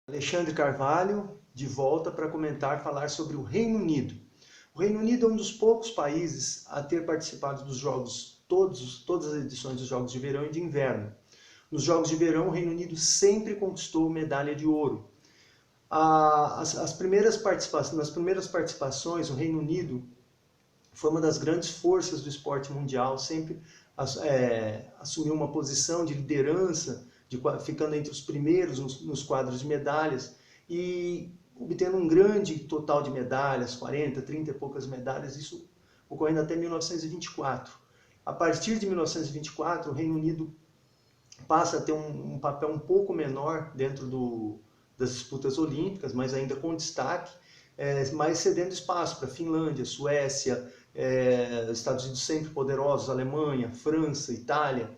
Alexandre Carvalho, de volta para falar sobre o Reino Unido. O Reino Unido é um dos poucos países a ter participado dos jogos, todas as edições dos Jogos de Verão e de Inverno. Nos Jogos de Verão, o Reino Unido sempre conquistou medalha de ouro. Nas primeiras participações, o Reino Unido foi uma das grandes forças do esporte mundial, sempre assumiu uma posição de liderança, ficando entre os primeiros nos quadros de medalhas e obtendo um grande total de medalhas, 40, 30 e poucas medalhas, isso ocorrendo até 1924. A partir de 1924, o Reino Unido passa a ter um papel um pouco menor dentro das disputas olímpicas, mas ainda com destaque, mas cedendo espaço para Finlândia, Suécia, Estados Unidos sempre poderosos, Alemanha, França, Itália.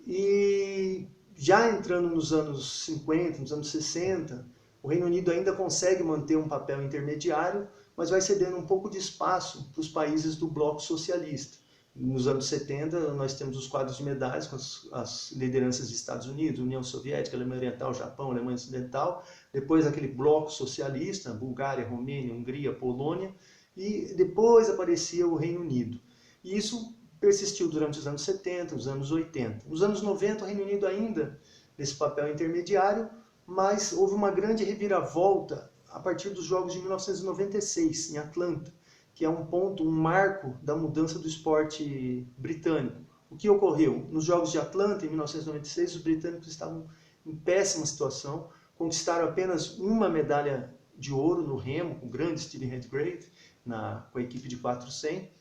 E já entrando nos anos 50, nos anos 60, o Reino Unido ainda consegue manter um papel intermediário, mas vai cedendo um pouco de espaço para os países do bloco socialista. Nos anos 70, nós temos os quadros de medalhas com as lideranças dos Estados Unidos, União Soviética, Alemanha Oriental, Japão, Alemanha Ocidental, depois aquele bloco socialista, Bulgária, Romênia, Hungria, Polônia, e depois aparecia o Reino Unido. E isso persistiu durante os anos 70, os anos 80. Nos anos 90, o Reino Unido ainda nesse papel intermediário, mas houve uma grande reviravolta a partir dos Jogos de 1996, em Atlanta, que é um marco da mudança do esporte britânico. O que ocorreu? Nos Jogos de Atlanta, em 1996, os britânicos estavam em péssima situação, conquistaram apenas uma medalha de ouro no remo, com o grande Stephen Redgrave, com a equipe de 400.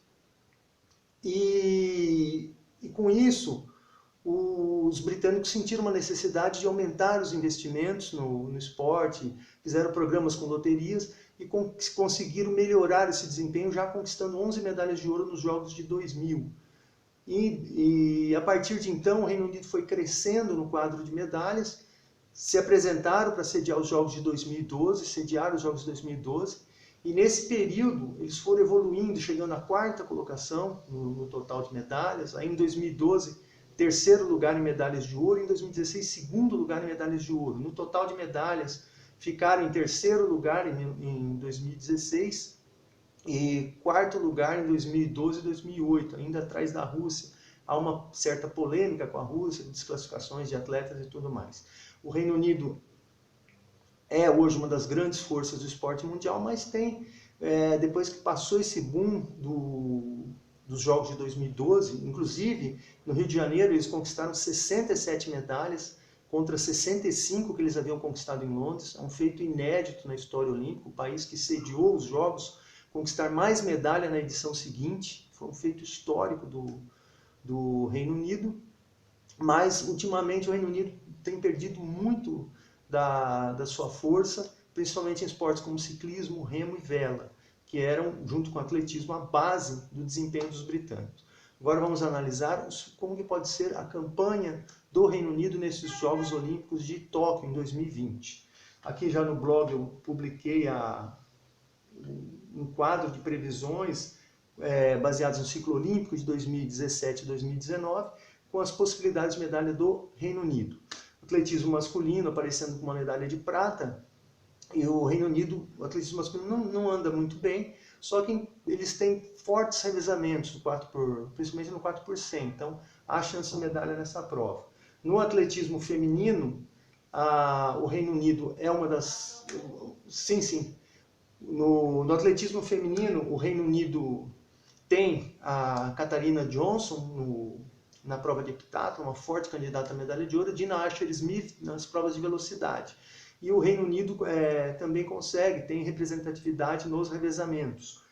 E com isso, os britânicos sentiram uma necessidade de aumentar os investimentos no esporte, fizeram programas com loterias e conseguiram melhorar esse desempenho, já conquistando 11 medalhas de ouro nos Jogos de 2000. E a partir de então, o Reino Unido foi crescendo no quadro de medalhas, se apresentaram para sediar os Jogos de 2012, sediaram os Jogos de 2012, e nesse período eles foram evoluindo, chegando à quarta colocação no total de medalhas. Aí em 2012, terceiro lugar em medalhas de ouro, em 2016, segundo lugar em medalhas de ouro. No total de medalhas, ficaram em terceiro lugar em 2016 e quarto lugar em 2012 e 2008, ainda atrás da Rússia. Há uma certa polêmica com a Rússia, desclassificações de atletas e tudo mais. O Reino Unido é hoje uma das grandes forças do esporte mundial, mas depois que passou esse boom dos Jogos de 2012, inclusive no Rio de Janeiro eles conquistaram 67 medalhas contra 65 que eles haviam conquistado em Londres. É um feito inédito na história olímpica, o país que sediou os Jogos conquistar mais medalha na edição seguinte. Foi um feito histórico do Reino Unido, mas ultimamente o Reino Unido tem perdido muito da sua força, principalmente em esportes como ciclismo, remo e vela, que eram, junto com o atletismo, a base do desempenho dos britânicos. Agora vamos analisar como que pode ser a campanha do Reino Unido nesses Jogos Olímpicos de Tóquio em 2020. Aqui já no blog eu publiquei um quadro de previsões baseados no ciclo olímpico de 2017 e 2019, com as possibilidades de medalha do Reino Unido. Atletismo masculino aparecendo com uma medalha de prata, e o Reino Unido, o atletismo masculino não anda muito bem, só que eles têm fortes revezamentos, principalmente no 4%, então há chance de medalha nessa prova. No atletismo feminino, o Reino Unido é uma das... Sim. No atletismo feminino, o Reino Unido tem a Catarina Johnson na prova de heptathlon, uma forte candidata à medalha de ouro, Dina Asher-Smith nas provas de velocidade. E o Reino Unido também tem representatividade nos revezamentos.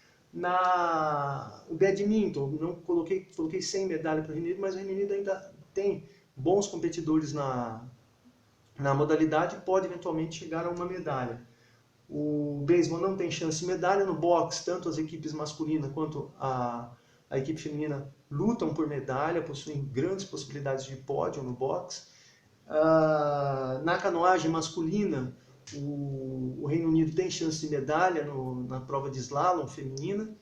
O badminton, não coloquei 100 medalhas para o Reino Unido, mas o Reino Unido ainda tem bons competidores na modalidade e pode eventualmente chegar a uma medalha. O beisebol não tem chance de medalha. No boxe, tanto as equipes masculinas quanto a equipe feminina lutam por medalha, possuem grandes possibilidades de pódio no boxe. Na canoagem masculina, o Reino Unido tem chance de medalha na prova de slalom feminina.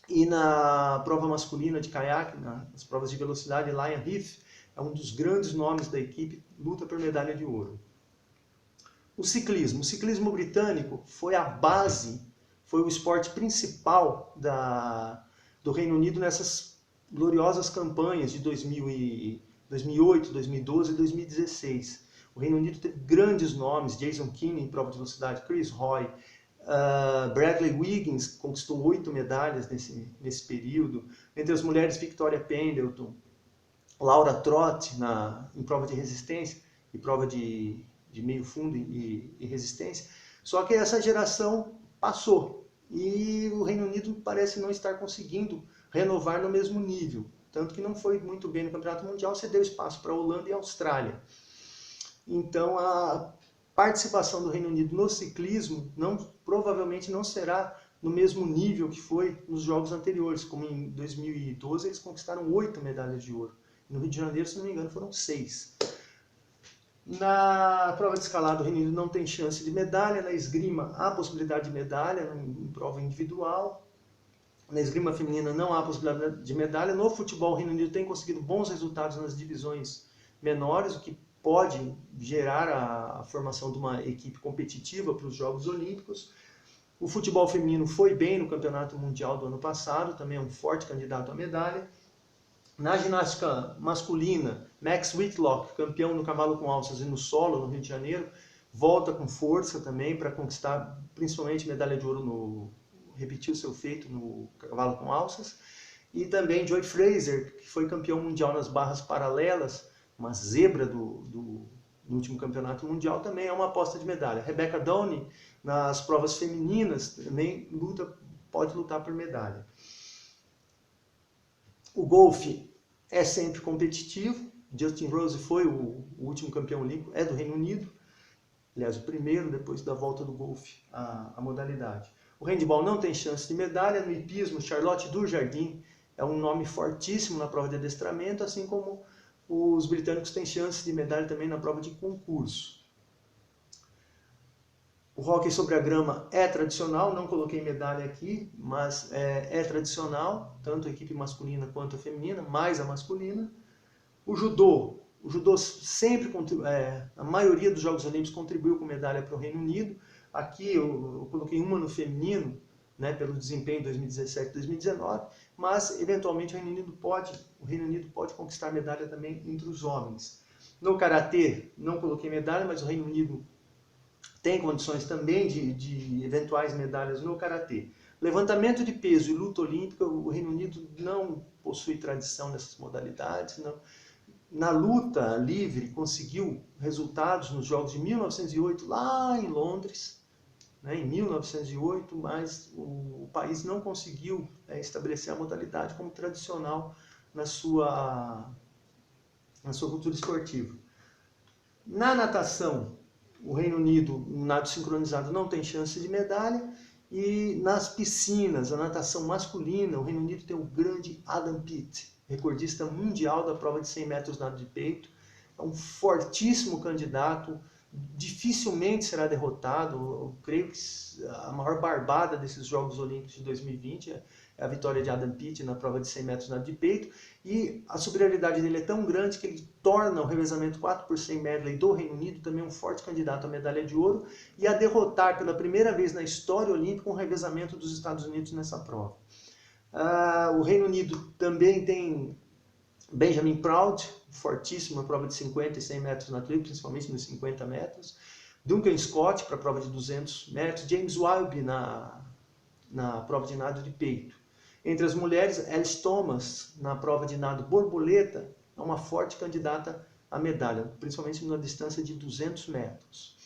E na prova masculina de caiaque, nas provas de velocidade, Liam Heath é um dos grandes nomes da equipe, luta por medalha de ouro. O ciclismo britânico foi a base, foi o esporte principal do Reino Unido nessas gloriosas campanhas de 2008, 2012 e 2016. O Reino Unido teve grandes nomes, Jason Kinney em prova de velocidade, Chris Hoy, Bradley Wiggins conquistou 8 medalhas nesse período. Entre as mulheres, Victoria Pendleton, Laura Trott em prova de resistência e prova de meio fundo e resistência. Só que essa geração passou e o Reino Unido parece não estar conseguindo renovar no mesmo nível. Tanto que não foi muito bem no Campeonato Mundial, cedeu espaço para a Holanda e a Austrália. Então a participação do Reino Unido no ciclismo provavelmente não será no mesmo nível que foi nos jogos anteriores, como em 2012 eles conquistaram 8 medalhas de ouro. No Rio de Janeiro, se não me engano, foram 6. Na prova de escalada, o Reino Unido não tem chance de medalha. Na esgrima, há possibilidade de medalha em prova individual. Na esgrima feminina, não há possibilidade de medalha. No futebol, o Reino Unido tem conseguido bons resultados nas divisões menores, o que pode gerar a formação de uma equipe competitiva para os Jogos Olímpicos. O futebol feminino foi bem no Campeonato Mundial do ano passado, também é um forte candidato à medalha. Na ginástica masculina, Max Whitlock, campeão no cavalo com alças e no solo no Rio de Janeiro, volta com força também para conquistar principalmente medalha de ouro, repetiu seu feito no cavalo com alças. E também Joy Fraser, que foi campeão mundial nas barras paralelas, uma zebra no último campeonato mundial, também é uma aposta de medalha. Rebecca Downey, nas provas femininas, também pode lutar por medalha. O golfe é sempre competitivo. Justin Rose foi o último campeão olímpico, é do Reino Unido. Aliás, o primeiro, depois da volta do golfe, a modalidade. O handball não tem chance de medalha. No hipismo, Charlotte Dujardin é um nome fortíssimo na prova de adestramento, assim como os britânicos têm chance de medalha também na prova de concurso. O hóquei sobre a grama é tradicional, não coloquei medalha aqui, mas é tradicional, tanto a equipe masculina quanto a feminina, mais a masculina. O judô sempre, a maioria dos Jogos Olímpicos contribuiu com medalha para o Reino Unido. Aqui eu coloquei uma no feminino, né, pelo desempenho em 2017 e 2019, mas eventualmente o Reino Unido pode conquistar medalha também entre os homens. No karatê, não coloquei medalha, mas o Reino Unido tem condições também de eventuais medalhas no karatê. Levantamento de peso e luta olímpica, o Reino Unido não possui tradição nessas modalidades. Não. Na luta livre, conseguiu resultados nos Jogos de 1908, lá em Londres, né, em 1908, mas o país não conseguiu estabelecer a modalidade como tradicional na sua cultura esportiva. Na natação, o Reino Unido, no nado sincronizado, não tem chance de medalha. E nas piscinas, a natação masculina, o Reino Unido tem o grande Adam Peaty, recordista mundial da prova de 100 metros nado de peito. É um fortíssimo candidato, dificilmente será derrotado. Eu creio que a maior barbada desses Jogos Olímpicos de 2020 é a vitória de Adam Peaty na prova de 100 metros nado de peito. E a superioridade dele é tão grande que ele torna o revezamento 4x100 medley do Reino Unido também um forte candidato à medalha de ouro e a derrotar pela primeira vez na história olímpica um revezamento dos Estados Unidos nessa prova. O Reino Unido também tem Benjamin Proud, fortíssimo na prova de 50 e 100 metros na trilha, principalmente nos 50 metros. Duncan Scott para a prova de 200 metros. James Wilby na prova de nado de peito. Entre as mulheres, Alice Thomas, na prova de nado borboleta, é uma forte candidata à medalha, principalmente na distância de 200 metros.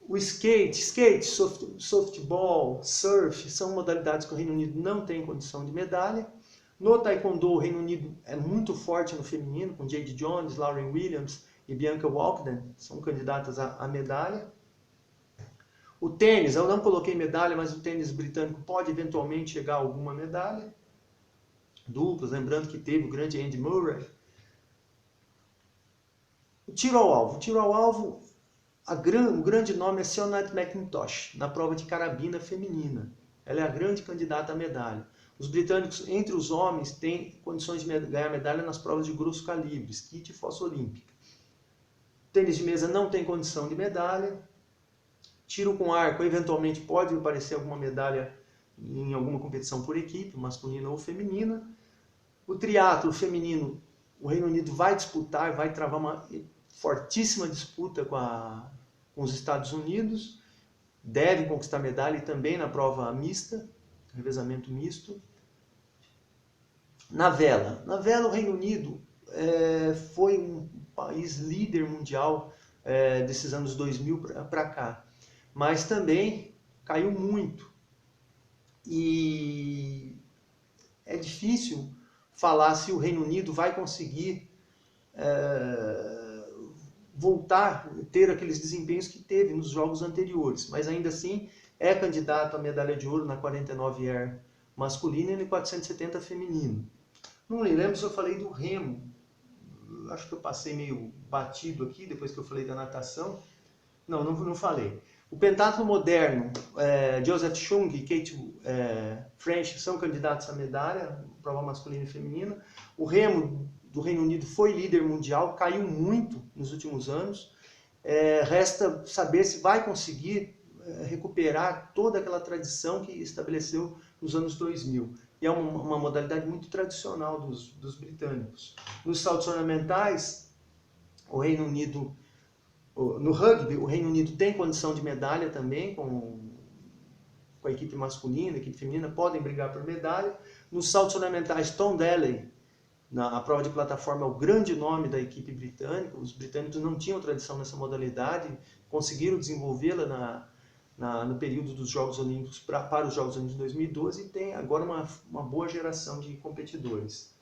O skate, softball, surf, são modalidades que o Reino Unido não tem condição de medalha. No taekwondo, o Reino Unido é muito forte no feminino, com Jade Jones, Lauren Williams e Bianca Walkden, são candidatas à medalha. O tênis, eu não coloquei medalha, mas o tênis britânico pode eventualmente chegar a alguma medalha. Duplas, lembrando que teve o grande Andy Murray. O tiro ao alvo, o grande nome é Sionat McIntosh, na prova de carabina feminina. Ela é a grande candidata à medalha. Os britânicos, entre os homens, têm condições de ganhar medalha nas provas de grosso calibre, esquite e fossa olímpica. Tênis de mesa não tem condição de medalha. Tiro com arco, eventualmente pode aparecer alguma medalha em alguma competição por equipe, masculina ou feminina. O triatlo feminino, o Reino Unido vai disputar, vai travar uma fortíssima disputa com os Estados Unidos. Deve conquistar medalha e também na prova mista, revezamento misto. Na vela o Reino Unido foi um país líder mundial desses anos 2000 para cá, mas também caiu muito. E é difícil falar se o Reino Unido vai conseguir voltar a ter aqueles desempenhos que teve nos jogos anteriores, mas ainda assim é candidato à medalha de ouro na 49 Air masculina e no 470 feminino. Não me lembro se eu falei do remo, acho que eu passei meio batido aqui depois que eu falei da natação. Não falei. O pentatlo moderno, Joseph Chung e Kate French são candidatos à medalha, prova masculina e feminina. O remo do Reino Unido foi líder mundial, caiu muito nos últimos anos. Resta saber se vai conseguir recuperar toda aquela tradição que estabeleceu nos anos 2000. E é uma modalidade muito tradicional dos britânicos. Nos saltos ornamentais, o Reino Unido, no rugby, o Reino Unido tem condição de medalha também, com a equipe masculina, a equipe feminina, podem brigar por medalha. Nos saltos ornamentais, Tom Daley, na prova de plataforma, é o grande nome da equipe britânica. Os britânicos não tinham tradição nessa modalidade, conseguiram desenvolvê-la no período dos Jogos Olímpicos para os Jogos Olímpicos de 2012 e tem agora uma boa geração de competidores.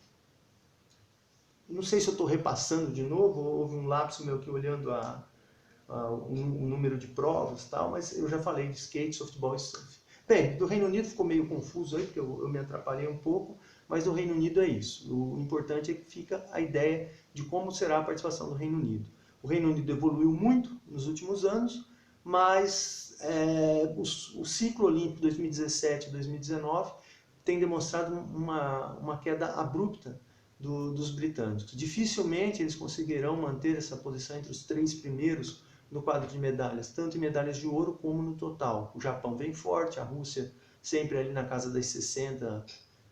Não sei se eu estou repassando de novo, houve um lapso meu aqui olhando o número de provas e tal, mas eu já falei de skate, softball e surf. Bem, do Reino Unido ficou meio confuso aí, porque eu me atrapalhei um pouco, mas do Reino Unido é isso. O importante é que fica a ideia de como será a participação do Reino Unido. O Reino Unido evoluiu muito nos últimos anos, mas o ciclo olímpico 2017 e 2019 tem demonstrado uma queda abrupta dos britânicos. Dificilmente eles conseguirão manter essa posição entre os 3 primeiros no quadro de medalhas, tanto em medalhas de ouro como no total. O Japão vem forte, a Rússia sempre ali na casa das 60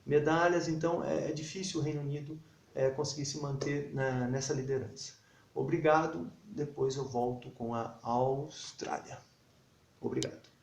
medalhas, então é difícil o Reino Unido conseguir se manter nessa liderança. Obrigado, depois eu volto com a Austrália. Obrigado.